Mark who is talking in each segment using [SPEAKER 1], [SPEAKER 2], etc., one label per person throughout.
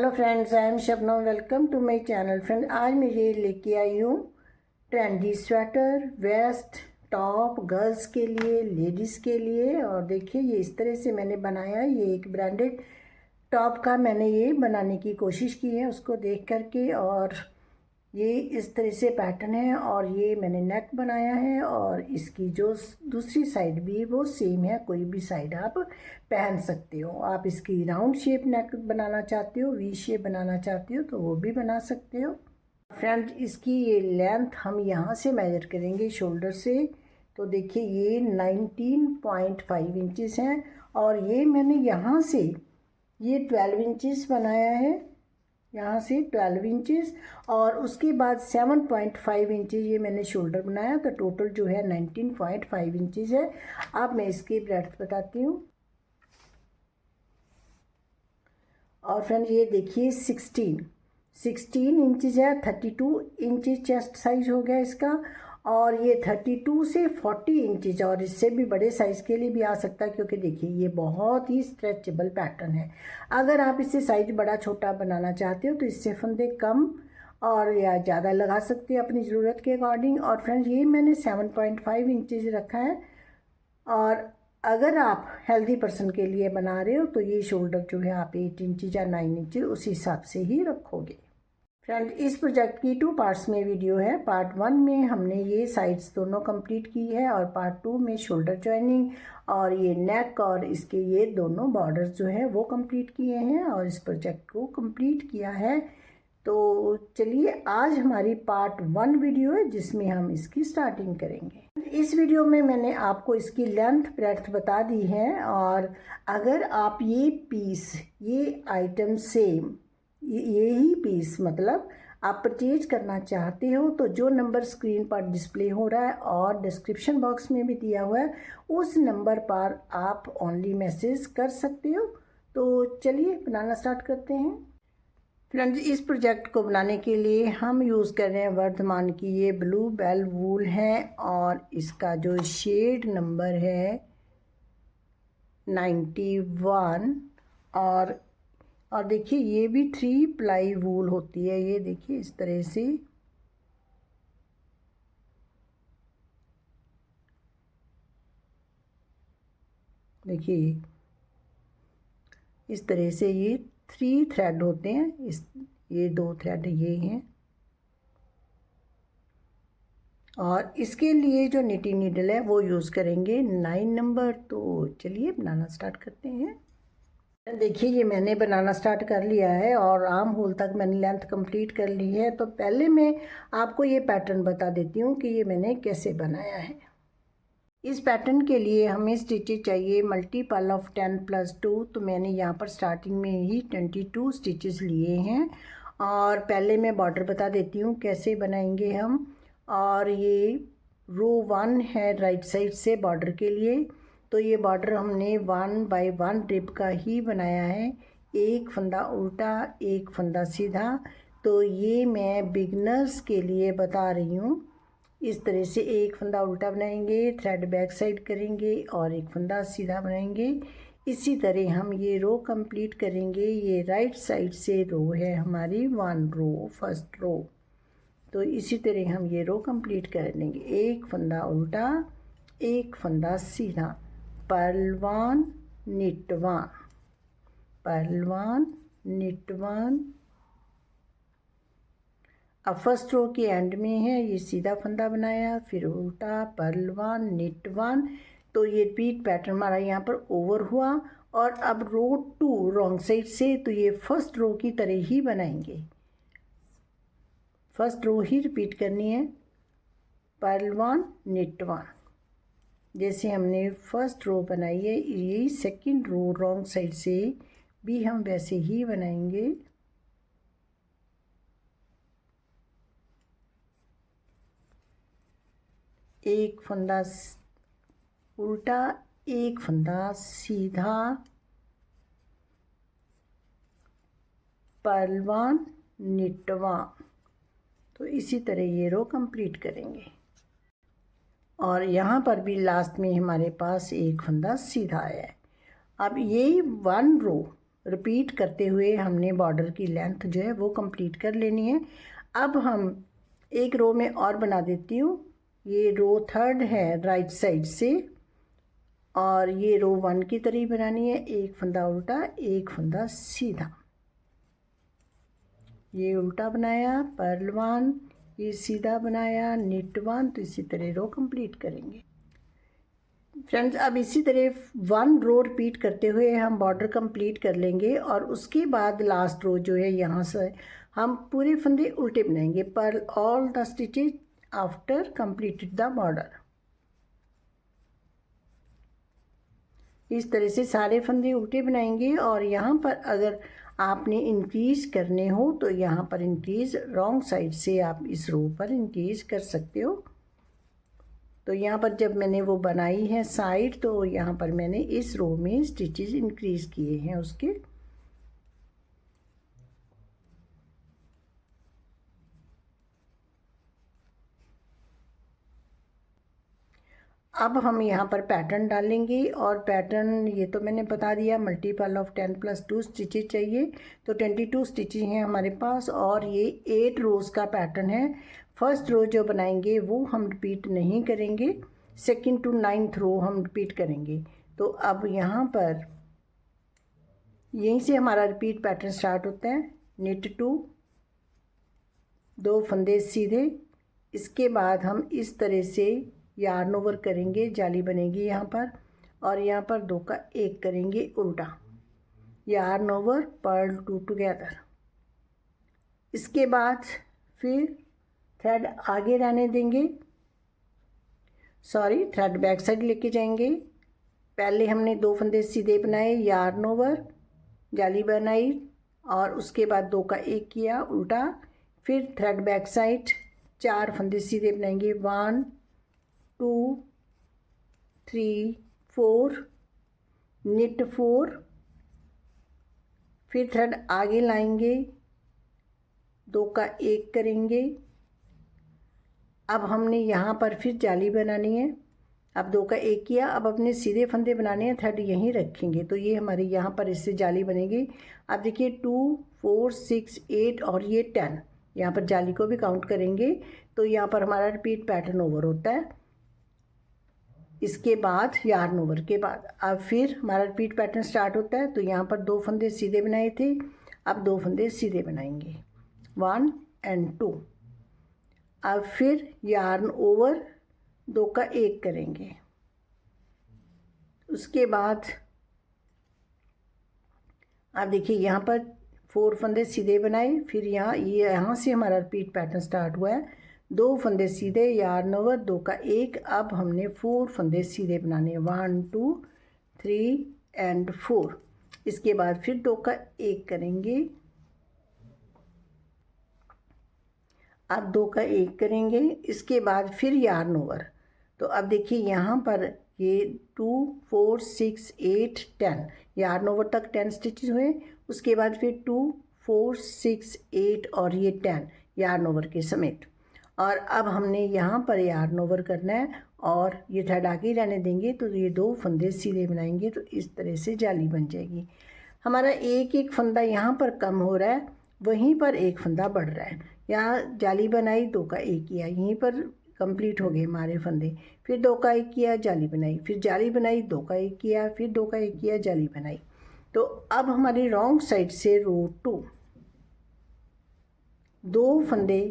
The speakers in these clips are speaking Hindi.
[SPEAKER 1] Hello friends, I am Shabnam. Welcome to my channel. Friend, आज मैं ये लेके आई हूँ trendy sweater, vest, top, girls के लिए, लेडीज़ के लिए। और देखिए ये इस तरह से मैंने बनाया। ये एक ब्रांडेड टॉप का मैंने ये बनाने की कोशिश की है उसको देख करके। और ये इस तरह से पैटर्न है और ये मैंने नेक बनाया है। और इसकी जो दूसरी साइड भी वो सेम है, कोई भी साइड आप पहन सकते हो। आप इसकी राउंड शेप नेक बनाना चाहते हो, वी शेप बनाना चाहते हो तो वो भी बना सकते हो। फ्रेंड, इसकी ये लेंथ हम यहाँ से मेजर करेंगे शोल्डर से। तो देखिए ये 19.5 इंचज़ हैं और ये मैंने यहाँ से ये 12 इंचज़ बनाया है, यहाँ से 12 इंचज़। और उसके बाद 7.5 इंचज़ ये मैंने शोल्डर बनाया, तो टोटल जो है 19.5 इंचज़ है। अब मैं इसकी ब्रेड्थ बताती हूँ। और फ्रेंड ये देखिए 16 इंचज़ है। 32 इंचज़ चेस्ट साइज हो गया इसका। और ये 32 से 40 इंचज़ और इससे भी बड़े साइज़ के लिए भी आ सकता है, क्योंकि देखिए ये बहुत ही स्ट्रेचेबल पैटर्न है। अगर आप इससे साइज बड़ा छोटा बनाना चाहते हो तो इससे फंदे कम और या ज़्यादा लगा सकते हो अपनी ज़रूरत के अकॉर्डिंग। और फ्रेंड्स ये मैंने 7.5 इंचज़ रखा है। और अगर आप हेल्दी पर्सन के लिए बना रहे हो तो ये शोल्डर जो है आप 8 इंच या 9 इंच उस हिसाब से ही रखोगे। फ्रेंड, इस प्रोजेक्ट की 2 पार्ट्स में वीडियो है। पार्ट 1 में हमने ये साइड्स दोनों कंप्लीट की है और पार्ट 2 में शोल्डर जॉइनिंग और ये नेक और इसके ये दोनों बॉर्डर्स जो है वो कंप्लीट किए हैं और इस प्रोजेक्ट को कंप्लीट किया है। तो चलिए आज हमारी पार्ट 1 वीडियो है जिसमें हम इसकी स्टार्टिंग करेंगे। इस वीडियो में मैंने आपको इसकी लेंथ ब्रेड्थ बता दी है। और अगर आप ये पीस, ये आइटम सेम, यही पीस मतलब आप परचेज करना चाहते हो तो जो नंबर स्क्रीन पर डिस्प्ले हो रहा है और डिस्क्रिप्शन बॉक्स में भी दिया हुआ है उस नंबर पर आप ओनली मैसेज कर सकते हो। तो चलिए बनाना स्टार्ट करते हैं। फ्रेंड्स, इस प्रोजेक्ट को बनाने के लिए हम यूज़ कर रहे हैं वर्धमान की ये ब्लू बेल वूल है और इसका जो शेड नंबर है 91। और देखिए ये भी 3 प्लाई वूल होती है। ये देखिए इस तरह से देखिए इस तरह से ये 3 थ्रेड होते हैं। ये 2 थ्रेड ये हैं। और इसके लिए जो निटिंग नीडल है वो यूज़ करेंगे 9 नंबर। तो चलिए बनाना स्टार्ट करते हैं। देखिए ये मैंने बनाना स्टार्ट कर लिया है और आर्म होल तक मैंने लेंथ कंप्लीट कर ली है। तो पहले मैं आपको ये पैटर्न बता देती हूँ कि ये मैंने कैसे बनाया है। इस पैटर्न के लिए हमें स्टिचेज चाहिए मल्टीपल ऑफ 10+2। तो मैंने यहाँ पर स्टार्टिंग में ही 22 स्टिचेस लिए हैं। और पहले मैं बॉर्डर बता देती हूँ कैसे बनाएंगे हम। और ये रो 1 है राइट साइड से बॉर्डर के लिए। तो ये बॉर्डर हमने 1 बाय 1 रिब का ही बनाया है। एक फंदा उल्टा, एक फंदा सीधा। तो ये मैं बिगनर्स के लिए बता रही हूँ। इस तरह से एक फंदा उल्टा बनाएंगे, थ्रेड बैक साइड करेंगे और एक फंदा सीधा बनाएंगे। इसी तरह हम ये रो कंप्लीट करेंगे। ये राइट साइड से रो है हमारी 1 रो, फर्स्ट रो। तो इसी तरह हम ये रो कंप्लीट कर लेंगे। एक फंदा उल्टा, एक फंदा सीधा, पर्ल 1 निट 1, पर्ल 1 निट 1। अब फर्स्ट रो के एंड में है ये सीधा फंदा बनाया, फिर उल्टा, पर्ल 1 निट 1। तो ये रिपीट पैटर्न हमारा यहाँ पर ओवर हुआ। और अब रो 2 रॉन्ग साइड से, तो ये फर्स्ट रो की तरह ही बनाएंगे। फर्स्ट रो ही रिपीट करनी है, पर्ल 1 निट 1। जैसे हमने फर्स्ट रो बनाई है ये सेकंड रो रॉन्ग साइड से भी हम वैसे ही बनाएंगे। एक फंदा उल्टा, एक फंदा सीधा, पर्ल 1 निट 1। तो इसी तरह ये रो कंप्लीट करेंगे। और यहाँ पर भी लास्ट में हमारे पास एक फंदा सीधा है। अब ये 1 रो रिपीट करते हुए हमने बॉर्डर की लेंथ जो है वो कंप्लीट कर लेनी है। अब हम एक रो में और बना देती हूँ। ये रो थर्ड है राइट साइड से, और ये रो 1 की तरह बनानी है। एक फंदा उल्टा, एक फंदा सीधा, ये उल्टा बनाया पर्ल 1, ये सीधा बनाया निट 1। तो इसी तरह रो कंप्लीट करेंगे फ्रेंड्स। अब इसी तरह 1 रो रिपीट करते हुए हम बॉर्डर कंप्लीट कर लेंगे, और उसके बाद लास्ट रो जो है यहाँ से हम पूरे फंदे उल्टे बनाएंगे। Purl all the stitches after completed the border. इस तरह से सारे फंदे उल्टे बनाएंगे। और यहाँ पर अगर आपने इंक्रीज करने हो तो यहाँ पर इंक्रीज रॉन्ग साइड से आप इस रो पर इंक्रीज कर सकते हो। तो यहाँ पर जब मैंने वो बनाई है साइड, तो यहाँ पर मैंने इस रो में स्टिचेस इंक्रीज किए हैं उसके। अब हम यहाँ पर पैटर्न डालेंगे, और पैटर्न ये तो मैंने बता दिया, मल्टीपल ऑफ 10 + 2 स्टिचेज चाहिए। तो 22 स्टिचेज हैं हमारे पास, और ये 8 रोज़ का पैटर्न है। फर्स्ट रो जो बनाएंगे वो हम रिपीट नहीं करेंगे, 2nd to 9th रो हम रिपीट करेंगे। तो अब यहाँ पर यहीं से हमारा रिपीट पैटर्न स्टार्ट होता है। निट 2, 2 फंदे सीधे, इसके बाद हम इस तरह से यार्न ओवर करेंगे, जाली बनेगी यहाँ पर, और यहाँ पर 2 का 1 करेंगे उल्टा, यार्न ओवर पर्ल 2 टुगेदर। इसके बाद फिर थ्रेड आगे रहने देंगे, सॉरी थ्रेड बैक साइड लेके जाएंगे। पहले हमने 2 फंदे सीधे बनाए, यार्न ओवर, जाली बनाई, और उसके बाद 2 का 1 किया उल्टा, फिर थ्रेड बैक साइड 4 फंदे सीधे बनाएंगे, 1 2 3 4, निट 4, फिर थ्रेड आगे लाएंगे, 2 का 1 करेंगे। अब हमने यहाँ पर फिर जाली बनानी है। अब 2 का 1 किया, अब अपने सीधे फंदे बनाने हैं, थ्रेड यहीं रखेंगे। तो ये हमारी यहाँ पर इससे जाली बनेगी। अब देखिए 2 4 6 8 और ये 10, यहाँ पर जाली को भी काउंट करेंगे। तो यहाँ पर हमारा रिपीट पैटर्न ओवर होता है। इसके बाद यार्न ओवर के बाद अब फिर हमारा रिपीट पैटर्न स्टार्ट होता है। तो यहाँ पर 2 फंदे सीधे बनाए थे, अब 2 फंदे सीधे बनाएंगे, 1 and 2। अब फिर यार्न ओवर, 2 का 1 करेंगे। उसके बाद आप देखिए यहाँ पर 4 फंदे सीधे बनाए, फिर यहाँ से हमारा रिपीट पैटर्न स्टार्ट हुआ है। 2 फंदे सीधे, यार्न ओवर, 2 का 1। अब हमने 4 फंदे सीधे बनाने, 1 2 3 and 4। इसके बाद फिर 2 का 1 करेंगे, अब 2 का 1 करेंगे। इसके बाद फिर यार्न ओवर। तो अब देखिए यहाँ पर ये 2 4 6 8 10, यार्न ओवर तक 10 स्टिचेस हुए। उसके बाद फिर 2 4 6 8 और ये 10 यार्न ओवर के समेत। और अब हमने यहाँ पर यार्न ओवर करना है, और ये थ्रेड आगे रहने देंगे। तो ये 2 फंदे सीधे बनाएंगे, तो इस तरह से जाली बन जाएगी। हमारा एक एक फंदा यहाँ पर कम हो रहा है, वहीं पर एक फंदा बढ़ रहा है। यहाँ जाली बनाई, 2 का 1 किया, यहीं पर कंप्लीट हो गए हमारे फंदे। फिर 2 का 1 किया, जाली बनाई, फिर जाली बनाई, 2 का 1 किया, फिर 2 का 1 किया, जाली बनाई। तो अब हमारी रॉन्ग साइड से रो 2, 2 फंदे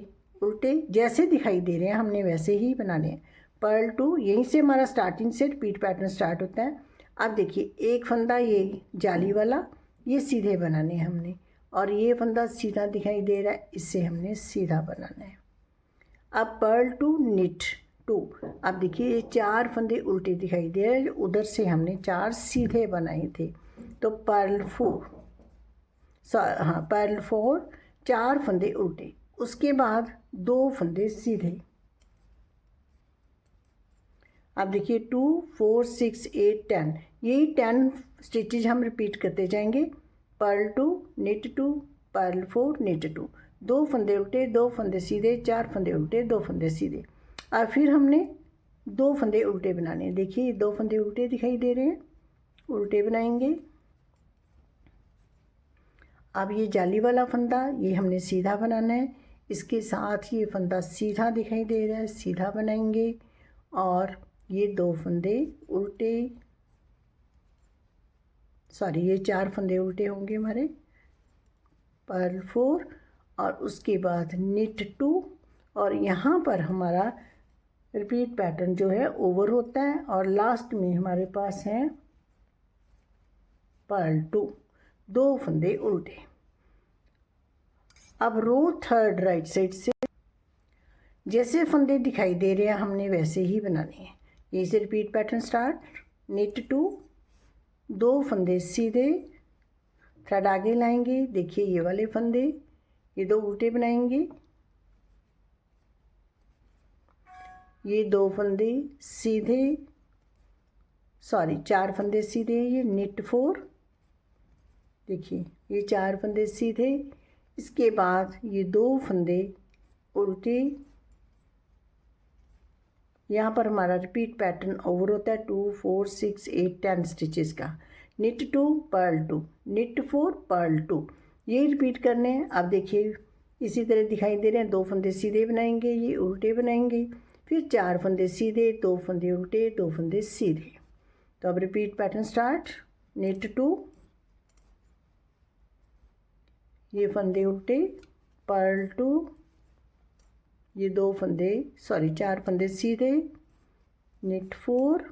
[SPEAKER 1] उल्टे जैसे दिखाई दे रहे हैं हमने वैसे ही बनाने हैं। पर्ल 2, यहीं से हमारा स्टार्टिंग से रिपीट पैटर्न स्टार्ट होता है। अब देखिए एक फंदा ये जाली वाला, ये सीधे बनाने हैं हमने, और ये फंदा सीधा दिखाई दे रहा है, इससे हमने सीधा बनाना है। अब पर्ल 2 निट 2। अब देखिए ये 4 फंदे उल्टे दिखाई दे रहे हैं, उधर से हमने 4 सीधे बनाए थे। तो पर्ल 4, पर्ल 4, 4 फंदे उल्टे, उसके बाद 2 फंदे सीधे। अब देखिए 2 4 6 8 10, यही 10 स्टिचेज हम रिपीट करते जाएंगे। पर्ल 2 निट 2, पर्ल 4 निट 2, 2 फंदे उल्टे, 2 फंदे सीधे, 4 फंदे उल्टे, 2 फंदे सीधे। और फिर हमने 2 फंदे उल्टे बनाने। देखिए 2 फंदे उल्टे दिखाई दे रहे हैं, उल्टे बनाएंगे, अब ये जाली वाला फंदा ये हमने सीधा बनाना है, इसके साथ ये फंदा सीधा दिखाई दे रहा है, सीधा बनाएंगे और ये 2 फंदे उल्टे, सॉरी ये 4 फंदे उल्टे होंगे हमारे, पर्ल 4 और उसके बाद निट 2 और यहाँ पर हमारा रिपीट पैटर्न जो है ओवर होता है और लास्ट में हमारे पास है पर्ल 2, 2 फंदे उल्टे। अब रो 3 राइट साइड से जैसे फंदे दिखाई दे रहे हैं हमने वैसे ही बनाने हैं। यहीं से रिपीट पैटर्न स्टार्ट, निट 2, 2 फंदे सीधे, थ्रेड आगे लाएंगे, देखिए ये वाले फंदे, ये 2 उल्टे बनाएंगे, ये 2 फंदे सीधे, सॉरी 4 फंदे सीधे, ये निट 4, देखिए ये 4 फंदे सीधे, इसके बाद ये 2 फंदे उल्टे। यहाँ पर हमारा रिपीट पैटर्न ओवर होता है 2, 4, 6, 8, 10 स्टिचेस का। निट 2 पर्ल 2, निट 4 पर्ल 2, ये रिपीट करने हैं। अब देखिए इसी तरह दिखाई दे रहे हैं, 2 फंदे सीधे बनाएंगे, ये उल्टे बनाएंगे, फिर 4 फंदे सीधे, 2 फंदे उल्टे, 2 फंदे सीधे। तो अब रिपीट पैटर्न स्टार्ट, निट 2, ये फंदे उल्टे, पर्ल 2, ये 2 फंदे, सॉरी 4 फंदे सीधे, निट 4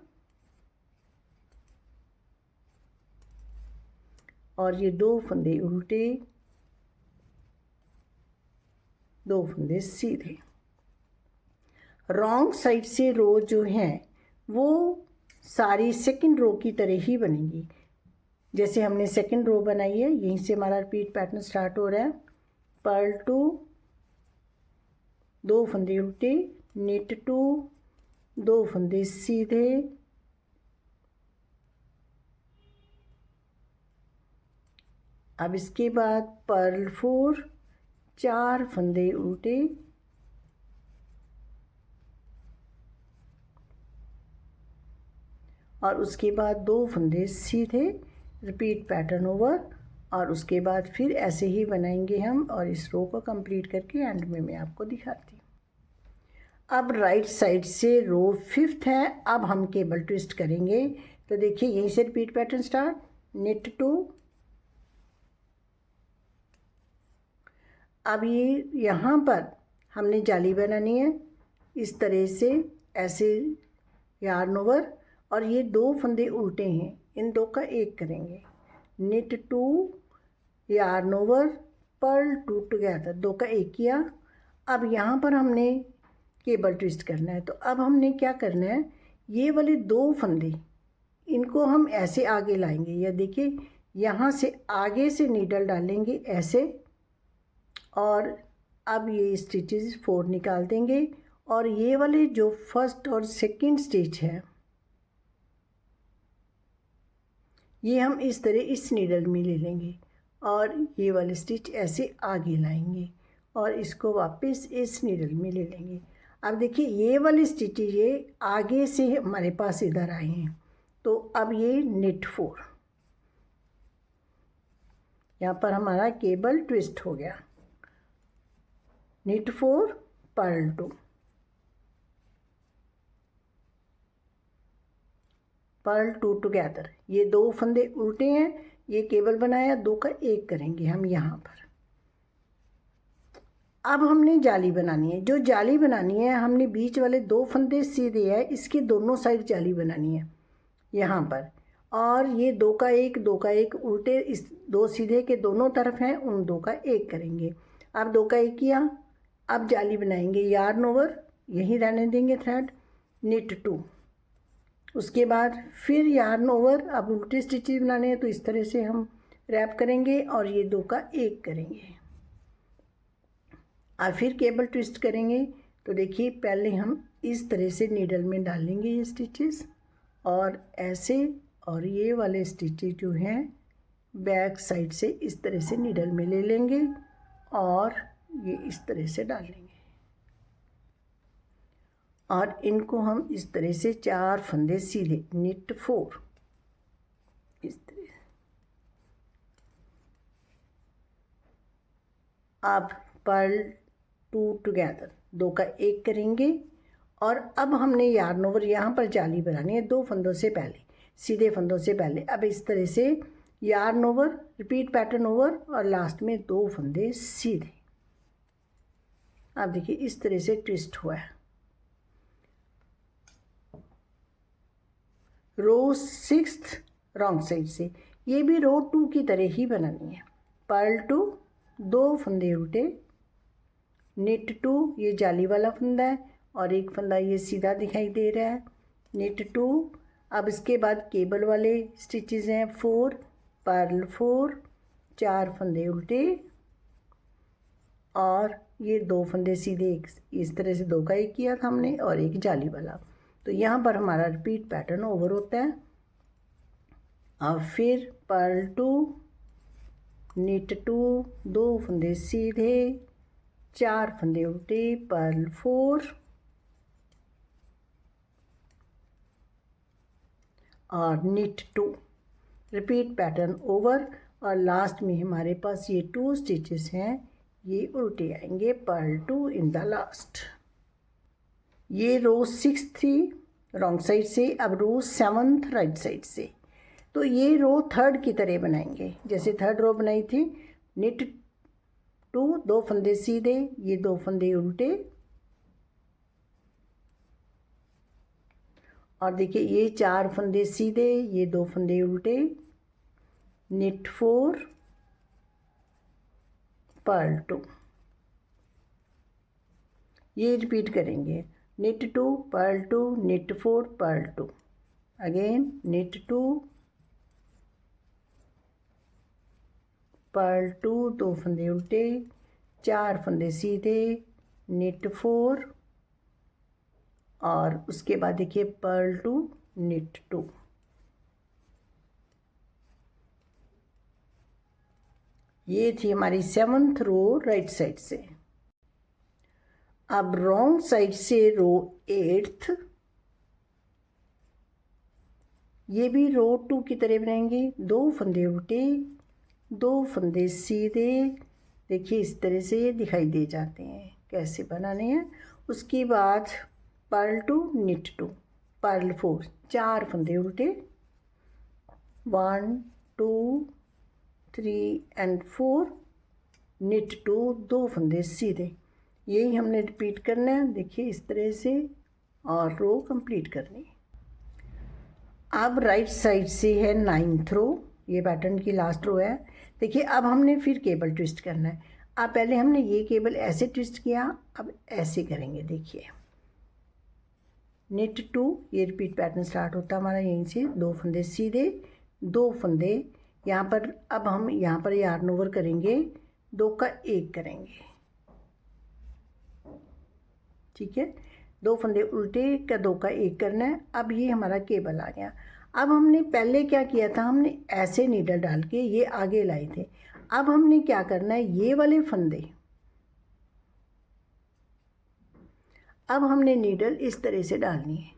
[SPEAKER 1] और ये 2 फंदे उल्टे, 2 फंदे सीधे। रॉन्ग साइड से रो जो है वो सारी सेकंड रो की तरह ही बनेगी। जैसे हमने सेकंड रो बनाई है, यहीं से हमारा रिपीट पैटर्न स्टार्ट हो रहा है, पर्ल 2, 2 फंदे उल्टे, निट 2, 2 फंदे सीधे, अब इसके बाद पर्ल 4, 4 फंदे उल्टे, और उसके बाद 2 फंदे सीधे, रिपीट पैटर्न ओवर, और उसके बाद फिर ऐसे ही बनाएंगे हम और इस रो को कंप्लीट करके एंड में मैं आपको दिखाती हूँ। अब राइट साइड से रो 5th है, अब हम केबल ट्विस्ट करेंगे। तो देखिए यहीं से रिपीट पैटर्न स्टार्ट, निट 2, अब ये यहाँ पर हमने जाली बनानी है इस तरह से, ऐसे यार्न ओवर, और ये 2 फंदे उल्टे हैं, इन 2 का एक करेंगे, knit 2, yarn over, purl 2 together, 2 का एक किया। अब यहाँ पर हमने केबल ट्विस्ट करना है, तो अब हमने क्या करना है, ये वाले 2 फंदे इनको हम ऐसे आगे लाएंगे, या देखिए यहाँ से आगे से नीडल डालेंगे ऐसे, और अब ये स्टिचेस 4 निकाल देंगे और ये वाले जो फर्स्ट और सेकंड स्टिच है ये हम इस तरह इस नीडल में ले लेंगे और ये वाले स्टिच ऐसे आगे लाएंगे और इसको वापस इस नीडल में ले लेंगे। अब देखिए ये वाले स्टिच ये आगे से हमारे पास इधर आए हैं, तो अब ये निट 4, यहाँ पर हमारा केबल ट्विस्ट हो गया, निट 4 पर्ल 2, पर्ल 2 टुगेदर, ये 2 फंदे उल्टे हैं, ये केबल बनाया, 2 का एक करेंगे हम यहाँ पर। अब हमने जाली बनानी है, जो जाली बनानी है हमने बीच वाले 2 फंदे सीधे है, इसके दोनों साइड जाली बनानी है यहाँ पर, और ये 2 का एक, 2 का एक उल्टे, इस 2 सीधे के दोनों तरफ हैं, उन 2 का एक करेंगे। अब 2 का एक किया, अब जाली बनाएंगे, यार्न ओवर, यहीं रहने देंगे थ्रेड, निट 2, उसके बाद फिर यार्न ओवर, अब उल्टे स्टिचेस बनाने हैं तो इस तरह से हम रैप करेंगे और ये 2 का एक करेंगे और फिर केबल ट्विस्ट करेंगे। तो देखिए पहले हम इस तरह से नीडल में डालेंगे ये स्टिचेस और ऐसे, और ये वाले स्टिचेस जो हैं बैक साइड से इस तरह से नीडल में ले लेंगे और ये इस तरह से डालेंगे और इनको हम इस तरह से 4 फंदे सीधे, निट 4, इस तरह अब पर्ल 2 टुगेदर, 2 का 1 करेंगे और अब हमने यार्न ओवर यहाँ पर जाली बनानी है 2 फंदों से पहले, सीधे फंदों से पहले। अब इस तरह से yarn over, repeat pattern over और लास्ट में 2 फंदे सीधे। अब देखिए इस तरह से ट्विस्ट हुआ है। रो 6 रॉन्ग साइड से, ये भी रो 2 की तरह ही बनानी है। पर्ल 2, 2 फंदे उल्टे, निट 2 ये जाली वाला फंदा है और एक फंदा ये सीधा दिखाई दे रहा है, निट 2। अब इसके बाद केबल वाले स्टिचेस हैं 4, पर्ल 4, 4 फंदे उल्टे और ये 2 फंदे सीधे, एक इस तरह से 2 का 1 किया था हमने और एक जाली वाला। तो यहाँ पर हमारा रिपीट पैटर्न ओवर होता है। अब फिर पर्ल 2, निट 2, 2 फंदे सीधे, 4 फंदे उल्टे, पर्ल 4 और निट 2, रिपीट पैटर्न ओवर और लास्ट में हमारे पास ये 2 स्टिचेस हैं, ये उल्टे आएंगे, पर्ल 2 इन द लास्ट। ये रो 6 थी रॉन्ग साइड से, अब रो 7 राइट साइड से। तो ये रो 3rd की तरह बनाएंगे, जैसे 3rd रो बनाई थी। निट 2, 2 फंदे सीधे, ये 2 फंदे उल्टे और देखिए ये 4 फंदे सीधे, ये 2 फंदे उल्टे, निट 4, पर्ल 2। ये रिपीट करेंगे, knit 2, purl 2, knit 4, purl 2, again knit 2, purl 2, 2 फंदे उल्टे, 4 फंदे सीधे, निट 4 और उसके बाद देखिए पर्ल 2, निट 2। ये थी हमारी 7th रो राइट साइड से। अब रॉन्ग साइड से रो 8th, ये भी रो 2 की तरह बनाएंगे, 2 फंदे उल्टे, 2 फंदे सीधे, देखिए इस तरह से ये दिखाई दे जाते हैं, कैसे बनाने हैं। उसके बाद पर्ल 2, निट 2, पर्ल 4, 4 फंदे उल्टे, 1 2 3 एंड 4, निट 2, 2 फंदे सीधे। यही हमने रिपीट करना है, देखिए इस तरह से और रो कंप्लीट करनी है। अब राइट साइड से है 9th रो, ये पैटर्न की लास्ट रो है। देखिए अब हमने फिर केबल ट्विस्ट करना है। अब पहले हमने ये केबल ऐसे ट्विस्ट किया, अब ऐसे करेंगे। देखिए निट 2, ये रिपीट पैटर्न स्टार्ट होता है हमारा यहीं से, 2 फंदे सीधे, 2 फंदे यहाँ पर। अब हम यहाँ पर यार्न ओवर करेंगे, 2 का 1 करेंगे, ठीक है। 2 फंदे उल्टे का 2 का 1 करना है। अब ये हमारा केबल आ गया। अब हमने पहले क्या किया था, हमने ऐसे नीडल डाल के ये आगे लाए थे। अब हमने क्या करना है, ये वाले फंदे, अब हमने नीडल इस तरह से डालनी है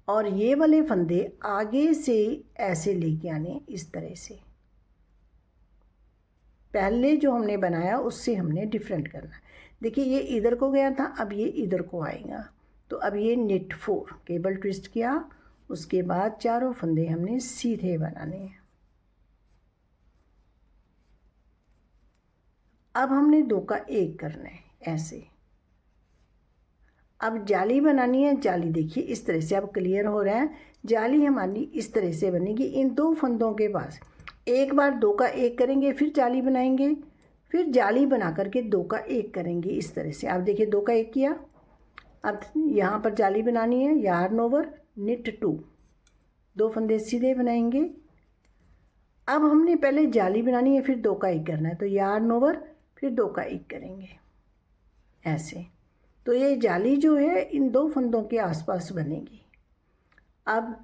[SPEAKER 1] और ये वाले फंदे आगे से ऐसे लेके आने, इस तरह से। पहले जो हमने बनाया उससे हमने डिफरेंट करना। देखिए ये इधर को गया था, अब ये इधर को आएगा। तो अब ये निट 4 केबल ट्विस्ट किया, उसके बाद चारों फंदे हमने सीधे बनाने हैं। अब हमने 2 का 1 करना है ऐसे। अब जाली बनानी है। जाली देखिए इस तरह से, अब क्लियर हो रहा है। जाली हमारी इस तरह से बनेगी, इन 2 फंदों के पास एक बार 2 का 1 करेंगे, फिर जाली बनाएंगे, फिर जाली बना करके 2 का 1 करेंगे इस तरह से। अब देखिए 2 का 1 किया, अब यहाँ पर जाली बनानी है, यार्न ओवर, निट 2, 2 फंदे सीधे बनाएंगे। अब हमने पहले जाली बनानी है, फिर 2 का 1 करना है, तो यार्न ओवर, फिर 2 का 1 करेंगे ऐसे। तो ये जाली जो है इन 2 फंदों के आसपास बनेगी। अब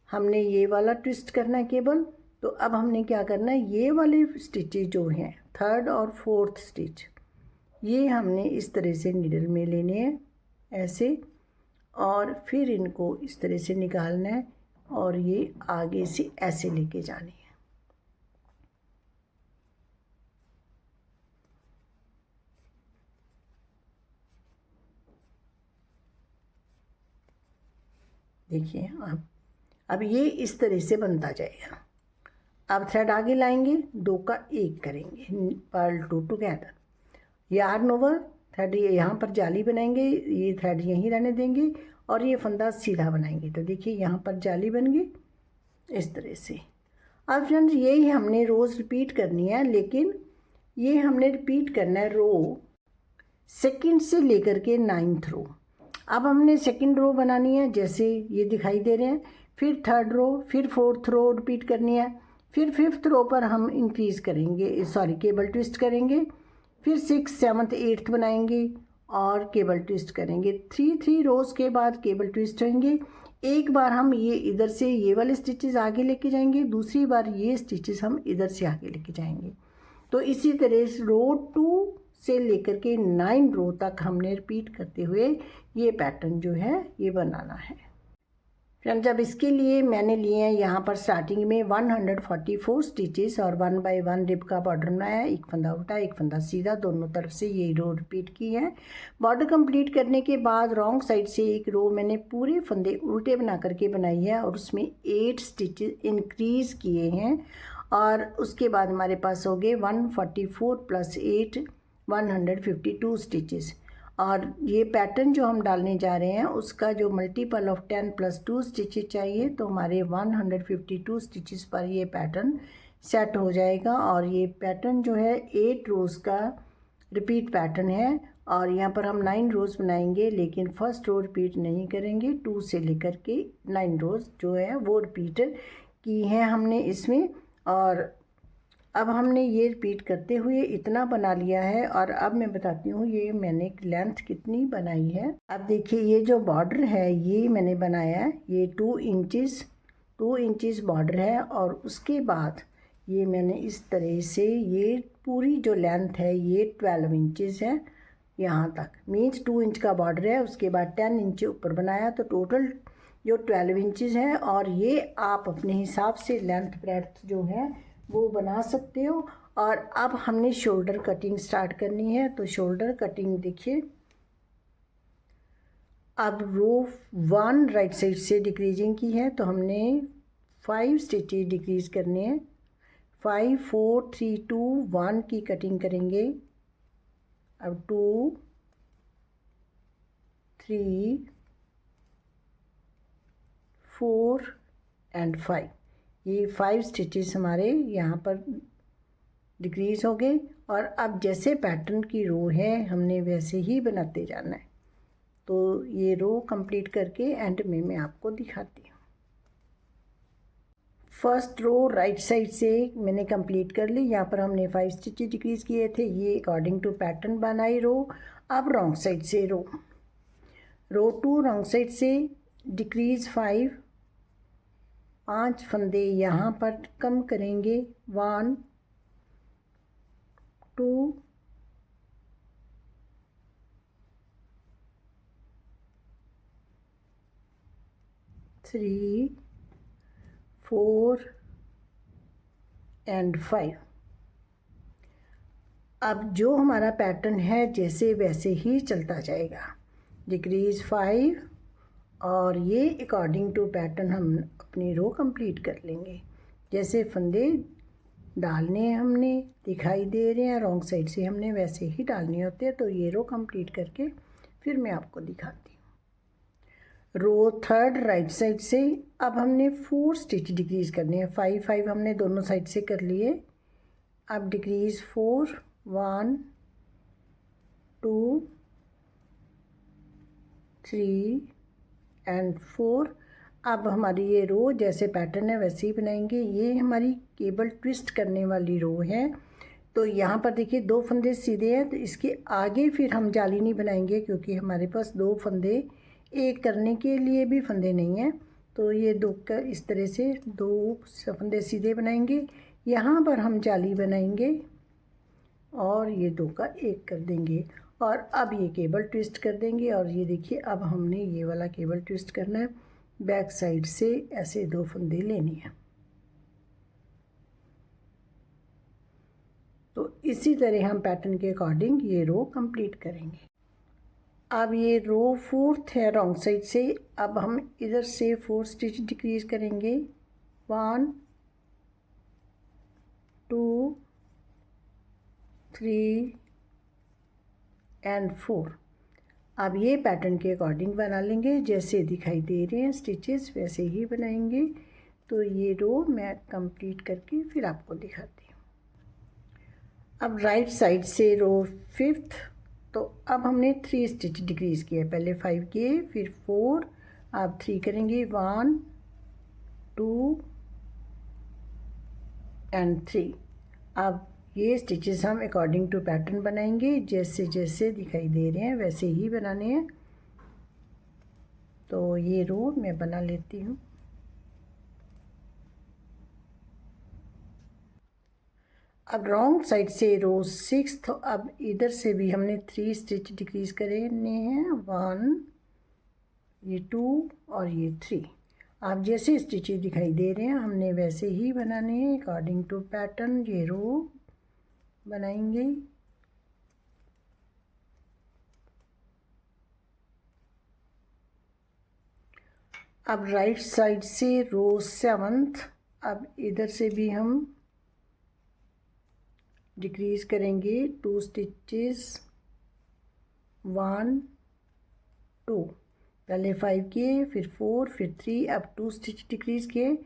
[SPEAKER 1] हमने ये वाला ट्विस्ट करना है केबल, तो अब हमने क्या करना है, ये वाले स्टिचेज जो हैं 3rd और 4th स्टिच, ये हमने इस तरह से नीडल में लेने हैं ऐसे, और फिर इनको इस तरह से निकालना है और ये आगे से ऐसे लेके जानी है। देखिए अब ये इस तरह से बनता जाएगा। अब थ्रेड आगे लाएंगे, 2 का 1 करेंगे, purl 2 together, yarn over, thread ये यहाँ पर जाली बनाएंगे, ये थ्रेड यहीं रहने देंगे और ये फंदा सीधा बनाएंगे। तो देखिए यहाँ पर जाली बन गई इस तरह से। अब फ्रेंड्स यही हमने रोज़ रिपीट करनी है, लेकिन ये हमने रिपीट करना है रो सेकंड से लेकर के 9th रो। अब हमने सेकंड रो बनानी है, जैसे ये दिखाई दे रहे हैं, फिर थर्ड रो, फिर 4th रो रिपीट करनी है, फिर 5th रो पर हम इंक्रीज़ करेंगे, सॉरी केबल ट्विस्ट करेंगे, फिर 6th 7th 8th बनाएंगे और केबल ट्विस्ट करेंगे। 3 रोज़ के बाद केबल ट्विस्ट होंगे। एक बार हम ये इधर से ये वाले स्टिचेस आगे लेके जाएंगे, दूसरी बार ये स्टिचेस हम इधर से आगे लेके जाएंगे। तो इसी तरह रो 2 से लेकर के 9 रो तक हमने रिपीट करते हुए ये पैटर्न जो है ये बनाना है। फ्रेंड्स अब इसके लिए मैंने लिए हैं यहाँ पर स्टार्टिंग में 144 स्टिचेस और 1 बाय 1 रिब का बॉर्डर बनाया है, एक फंदा उल्टा एक फंदा सीधा, दोनों तरफ से ये रो रिपीट की है। बॉर्डर कंप्लीट करने के बाद रॉन्ग साइड से एक रो मैंने पूरे फंदे उल्टे बना करके बनाई है और उसमें 8 स्टिचेस इंक्रीज़ किए हैं और उसके बाद हमारे पास हो गए 144 + 8 152 स्टिचेस। और ये पैटर्न जो हम डालने जा रहे हैं उसका जो मल्टीपल ऑफ 10 + 2 स्टिचेस चाहिए, तो हमारे 152 स्टिचेस पर ये पैटर्न सेट हो जाएगा। और ये पैटर्न जो है 8 रोज़ का रिपीट पैटर्न है और यहाँ पर हम 9 रोज़ बनाएंगे, लेकिन फर्स्ट रो रिपीट नहीं करेंगे। 2 से लेकर के 9 रोज़ जो है वो रिपीट की हैं हमने इसमें। और अब हमने ये रिपीट करते हुए इतना बना लिया है और अब मैं बताती हूँ ये मैंने लेंथ कितनी बनाई है। अब देखिए ये जो बॉर्डर है ये मैंने बनाया है, ये 2 इंचज़ बॉर्डर है और उसके बाद ये मैंने इस तरह से ये पूरी जो लेंथ है ये 12 इंचज़ है यहाँ तक, मीन्स 2 इंच का बॉर्डर है, उसके बाद 10 इंच ऊपर बनाया, तो टोटल जो 12 इंचज़ है। और ये आप अपने हिसाब से लेंथ ब्रेड्थ जो है वो बना सकते हो। और अब हमने शोल्डर कटिंग स्टार्ट करनी है, तो शोल्डर कटिंग देखिए, अब रो 1 राइट साइड से डिक्रीजिंग की है, तो हमने 5 स्टिचेज डिक्रीज़ करने हैं। 5 4 3 2 1 की कटिंग करेंगे। अब 2 3 4 एंड 5, ये 5 स्टिचेस हमारे यहाँ पर डिक्रीज़ हो गए। और अब जैसे पैटर्न की रो है हमने वैसे ही बनाते जाना है। तो ये रो कंप्लीट करके एंड में मैं आपको दिखाती हूँ। फर्स्ट रो राइट साइड से मैंने कंप्लीट कर ली, यहाँ पर हमने 5 स्टिचेस डिक्रीज़ किए थे, ये अकॉर्डिंग टू पैटर्न बनाई रो। अब रॉन्ग साइड से रो 2 रॉन्ग साइड से डिक्रीज़ 5 फंदे यहाँ पर कम करेंगे, 1 2 3 4 एंड 5। अब जो हमारा पैटर्न है जैसे वैसे ही चलता जाएगा, डिक्रीज़ 5 और ये अकॉर्डिंग टू पैटर्न हम अपनी रो कंप्लीट कर लेंगे। जैसे फंदे डालने हमने दिखाई दे रहे हैं रॉन्ग साइड से, हमने वैसे ही डालने होते हैं। तो ये रो कंप्लीट करके फिर मैं आपको दिखाती हूँ। रो 3 राइट साइड से अब हमने 4 स्टिच डिक्रीज़ करने हैं। 5 5 हमने दोनों साइड से कर लिए। अब डिक्रीज़ 4 1 2 3 एंड 4। अब हमारी ये रो जैसे पैटर्न है वैसे ही बनाएंगे। ये हमारी केबल ट्विस्ट करने वाली रो है। तो यहाँ पर देखिए 2 फंदे सीधे हैं, तो इसके आगे फिर हम जाली नहीं बनाएंगे क्योंकि हमारे पास 2 फंदे एक करने के लिए भी फंदे नहीं हैं। तो ये 2 का इस तरह से 2 फंदे सीधे बनाएंगे, यहाँ पर हम जाली बनाएंगे और ये 2 का 1 कर देंगे और अब ये केबल ट्विस्ट कर देंगे। और ये देखिए अब हमने ये वाला केबल ट्विस्ट करना है, बैक साइड से ऐसे 2 फंदे लेनी है। तो इसी तरह हम पैटर्न के अकॉर्डिंग ये रो कंप्लीट करेंगे। अब ये रो फोर्थ है रॉन्ग साइड से, अब हम इधर से 4 स्टिच डिक्रीज करेंगे, 1 2 3 एंड 4। अब ये पैटर्न के अकॉर्डिंग बना लेंगे, जैसे दिखाई दे रहे हैं स्टिचेस वैसे ही बनाएंगे। तो ये रो मैं कंप्लीट करके फिर आपको दिखाती हूँ। अब राइट साइड से रो फिफ्थ, तो अब हमने 3 स्टिच डिक्रीज़ किए, पहले 5 किए फिर 4, अब 3 करेंगे, 1 2 एंड 3। अब ये स्टिचेस हम अकॉर्डिंग टू पैटर्न बनाएंगे, जैसे जैसे दिखाई दे रहे हैं वैसे ही बनाने हैं। तो ये रो मैं बना लेती हूँ। अब रॉन्ग साइड से रो 6, अब इधर से भी हमने 3 स्टिच डिक्रीज करने हैं, 1 ये 2 और ये 3। आप जैसे स्टिचेस दिखाई दे रहे हैं हमने वैसे ही बनाने हैं अकॉर्डिंग टू पैटर्न। ये रो बनाएंगे। अब राइट साइड से रो 7th, अब इधर से भी हम डिक्रीज करेंगे 2 स्टिचेस, 1 2, पहले 5 किए फिर 4 फिर 3, अब 2 स्टिच डिक्रीज किए।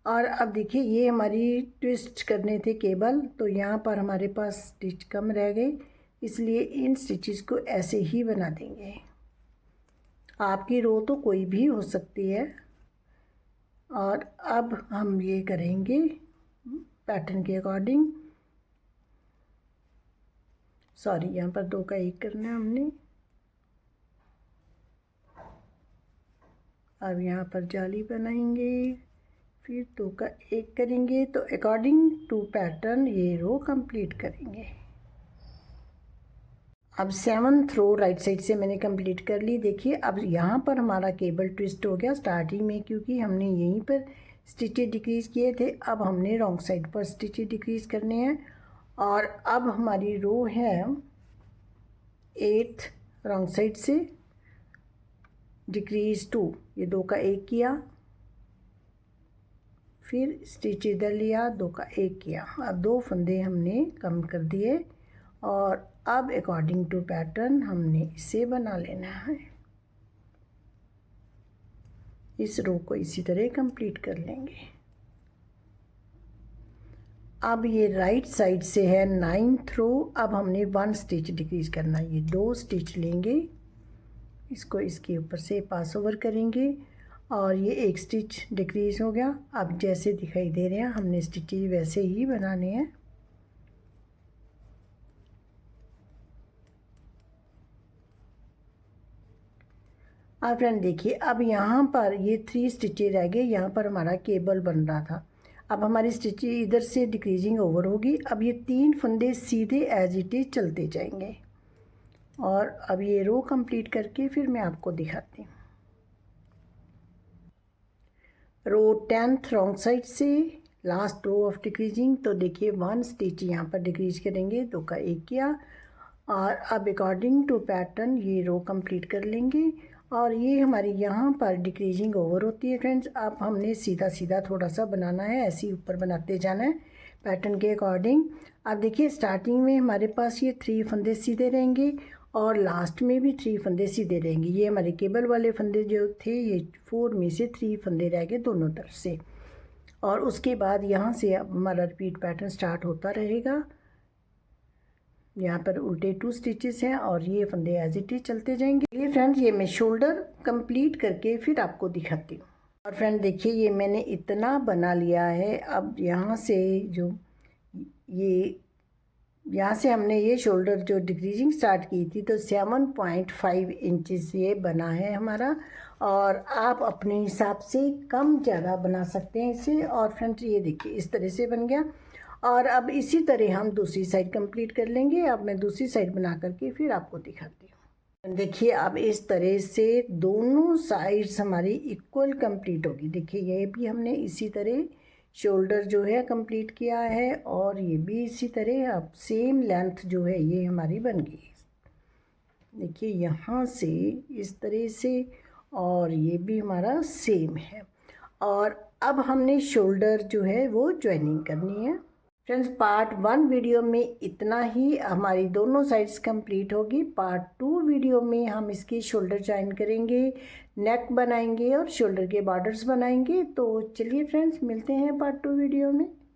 [SPEAKER 1] और अब देखिए ये हमारी ट्विस्ट करने थे केबल, तो यहाँ पर हमारे पास स्टिच कम रह गए, इसलिए इन स्टिचेस को ऐसे ही बना देंगे। आपकी रो तो कोई भी हो सकती है। और अब हम ये करेंगे पैटर्न के अकॉर्डिंग, सॉरी यहाँ पर 2 का 1 करना है हमने। अब यहाँ पर जाली बनाएंगे, फिर 2 का 1 करेंगे, तो अकॉर्डिंग टू पैटर्न ये रो कंप्लीट करेंगे। अब 7th रो राइट साइड से मैंने कंप्लीट कर ली। देखिए अब यहाँ पर हमारा केबल ट्विस्ट हो गया स्टार्टिंग में, क्योंकि हमने यहीं पर स्टिचेस डिक्रीज़ किए थे। अब हमने रॉन्ग साइड पर स्टिचेस डिक्रीज़ करने हैं। और अब हमारी रो है 8th रॉन्ग साइड से डिक्रीज 2, ये 2 का 1 किया, फिर स्टिच इधर लिया, 2 का 1 किया। अब 2 फंदे हमने कम कर दिए और अब अकॉर्डिंग टू पैटर्न हमने इसे बना लेना है। इस रो को इसी तरह कंप्लीट कर लेंगे। अब ये राइट साइड से है 9th रो, अब हमने 1 स्टिच डिक्रीज करना है। ये 2 स्टिच लेंगे, इसको इसके ऊपर से पास ओवर करेंगे और ये 1 स्टिच डिक्रीज हो गया। अब जैसे दिखाई दे रहे हैं हमने स्टिचेस वैसे ही बनाने हैं। अब फ्रेंड देखिए अब यहाँ पर ये 3 स्टिचेस रह गए, यहाँ पर हमारा केबल बन रहा था। अब हमारी स्टिचेस इधर से डिक्रीजिंग ओवर होगी। अब ये 3 फंदे सीधे एज इट इज चलते जाएंगे। और अब ये रो कंप्लीट करके फिर मैं आपको दिखाती हूँ। रो 10th रॉन्ग साइड से लास्ट रो ऑफ डिक्रीजिंग, तो देखिए 1 स्टिच यहाँ पर डिक्रीज करेंगे, 2 का 1 किया और अब अकॉर्डिंग टू पैटर्न ये रो कंप्लीट कर लेंगे। और ये हमारी यहाँ पर डिक्रीजिंग ओवर होती है फ्रेंड्स। अब हमने सीधा सीधा थोड़ा सा बनाना है, ऐसे ही ऊपर बनाते जाना है पैटर्न के अकॉर्डिंग। अब देखिए स्टार्टिंग में हमारे पास ये 3 फंदे सीधे रहेंगे और लास्ट में भी 3 फंदे सीधे रहेंगे। ये हमारे केबल वाले फंदे जो थे ये 4 में से 3 फंदे रह गए दोनों तरफ से। और उसके बाद यहाँ से अब हमारा रिपीट पैटर्न स्टार्ट होता रहेगा। यहाँ पर उल्टे 2 स्टिचेस हैं और ये फंदे एज इट इज चलते जाएंगे। ये फ्रेंड्स ये मैं शोल्डर कंप्लीट करके फिर आपको दिखाती हूँ। और फ्रेंड देखिए ये मैंने इतना बना लिया है। अब यहाँ से जो ये यहाँ से हमने ये शोल्डर जो डिक्रीजिंग स्टार्ट की थी, तो 7.5 इंचेस ये बना है हमारा। और आप अपने हिसाब से कम ज़्यादा बना सकते हैं इसे। और फ्रेंड्स ये देखिए इस तरह से बन गया। और अब इसी तरह हम दूसरी साइड कंप्लीट कर लेंगे। अब मैं दूसरी साइड बना करके फिर आपको दिखाती हूँ। देखिए अब इस तरह से दोनों साइड्स हमारी इक्वल कंप्लीट होगी। देखिए ये भी हमने इसी तरह शोल्डर जो है कंप्लीट किया है और ये भी इसी तरह अब सेम लेंथ जो है ये हमारी बन गई। देखिए यहाँ से इस तरह से, और ये भी हमारा सेम है। और अब हमने शोल्डर जो है वो ज्वाइनिंग करनी है। फ्रेंड्स, पार्ट 1 वीडियो में इतना ही हमारी दोनों साइड्स कंप्लीट होगी। पार्ट 2 वीडियो में हम इसकी शोल्डर ज्वाइन करेंगे, नेक बनाएंगे और शोल्डर के बॉर्डर्स बनाएंगे। तो चलिए फ्रेंड्स, मिलते हैं पार्ट 2 वीडियो में।